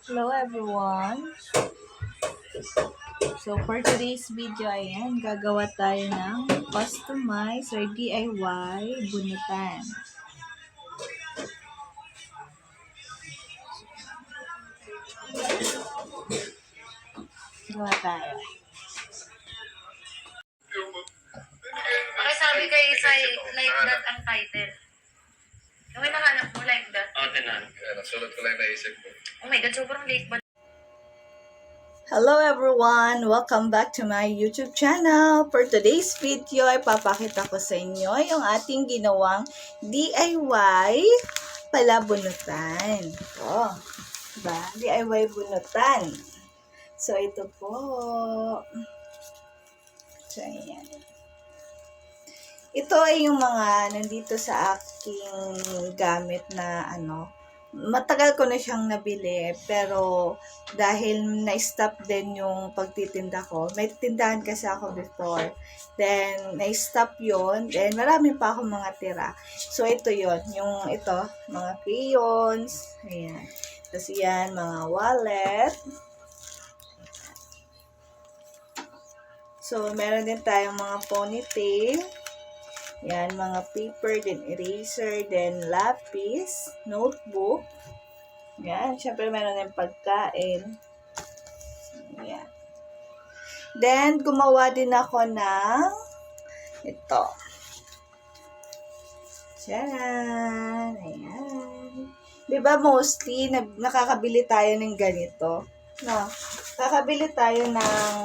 Hello everyone! So for today's video, ayan, gagawa tayo ng customized or DIY bunutan. Gawa tayo. Sabi kay Isay, like that ang title. Yung may nahanap mo, like that. Oo, tinan. Nasulat ko lang naisip ko. Oh my God, sobrang late ba? Hello everyone! Welcome back to my YouTube channel. For today's video, ay papakita ko sa inyo yung ating ginawang DIY palabunutan. Ito. Diba? DIY bunutan. So, ito po. So, ayan. Ito ay yung mga nandito sa aking gamit na matagal ko na siyang nabili, pero dahil na-stop din yung pagtitinda ko, may tindahan kasi ako before, then na-stop yun, then marami pa akong mga tira. So ito yon, yung ito, mga crayons, ayan. Tapos yan, mga wallet. So meron din tayong mga ponytail. Yan, mga paper, then eraser, then lapis, notebook. Yan, syempre meron din pagkain. Yan. Then, gumawa din ako ng ito. Tcharan! Ayan. Diba mostly, nakakabili tayo ng ganito? No? Nakakabili tayo ng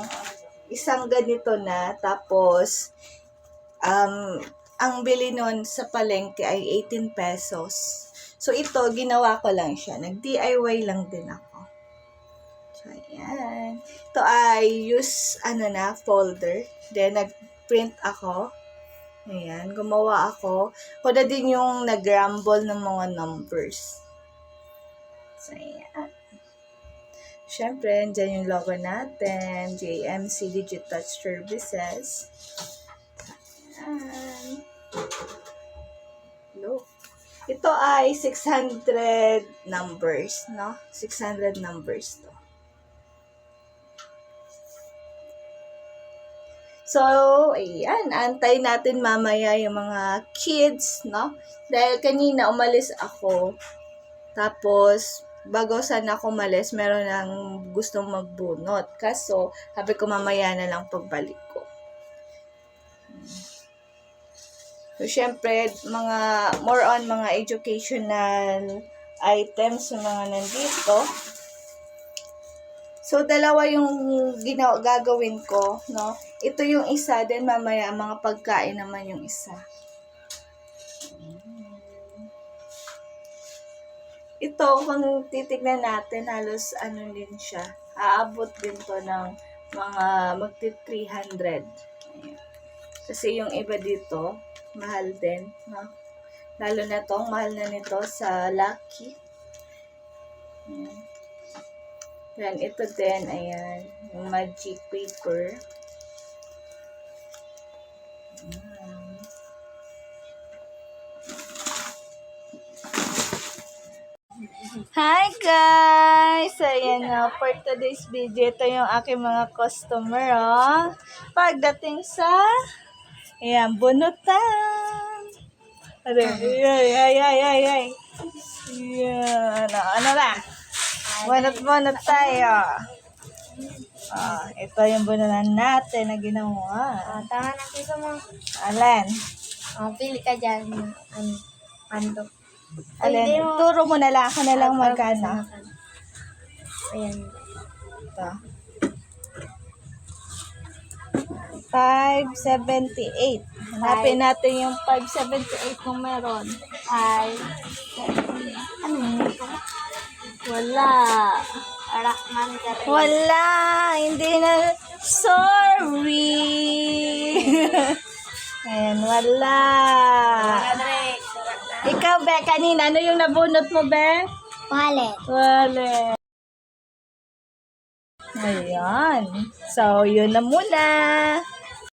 isang ganito na, tapos, ang bili nun sa palengke ay 18 pesos. So, ito, ginawa ko lang siya. Nag-DIY lang din ako. So, ayan. Ito ay use, folder. Then, nag-print ako. Ayan, gumawa ako. Ako na din yung nag-rumble ng mga numbers. So, ayan. Siyempre, andyan yung logo natin. JMC Digital Services. Ayan. Look. Ito ay 600 numbers, no? 600 numbers to. So, ayan. Antay natin mamaya yung mga kids, no? Dahil kanina umalis ako. Tapos, bago sana ako umalis, meron ng gustong magbunot. Kaso, sabi ko mamaya na lang pagbalik ko. So, syempre, more on mga educational items yung mga nandito. So, dalawa yung gagawin ko, no? Ito yung isa, then mamaya mga pagkain naman yung isa. Ito, kung titignan natin, halos din siya. Aabot din to ng mga magti-300. Ayan. Kasi yung iba dito, mahal din, no? Lalo na tong mahal na nito sa Lucky. Ayan. Yan, ito din, ayan, yung magic paper. Ayan. Hi guys! Ayan na, for today's video, ito yung aking mga customer, oh. Pagdating sa ayan, bunutan. Ay. Yan. Ano na? Bunot-bunot tayo. Ito yung bunutan natin na ginawa. Tama na kita mo. Alin? Pili ka dyan. Ano? Alin? Turo mo na lang. Ako na lang magkano. Ayan. Ito. 578. Hanapin natin yung 578 kung meron. Ay. Ano? Wala. Arakman ka rin. Wala. Hindi na. Sorry. Ayan, wala. Ikaw, Be, kanina, ano yung nabunot mo, Be? Wallet. Wallet. Ayan. So, yun na muna.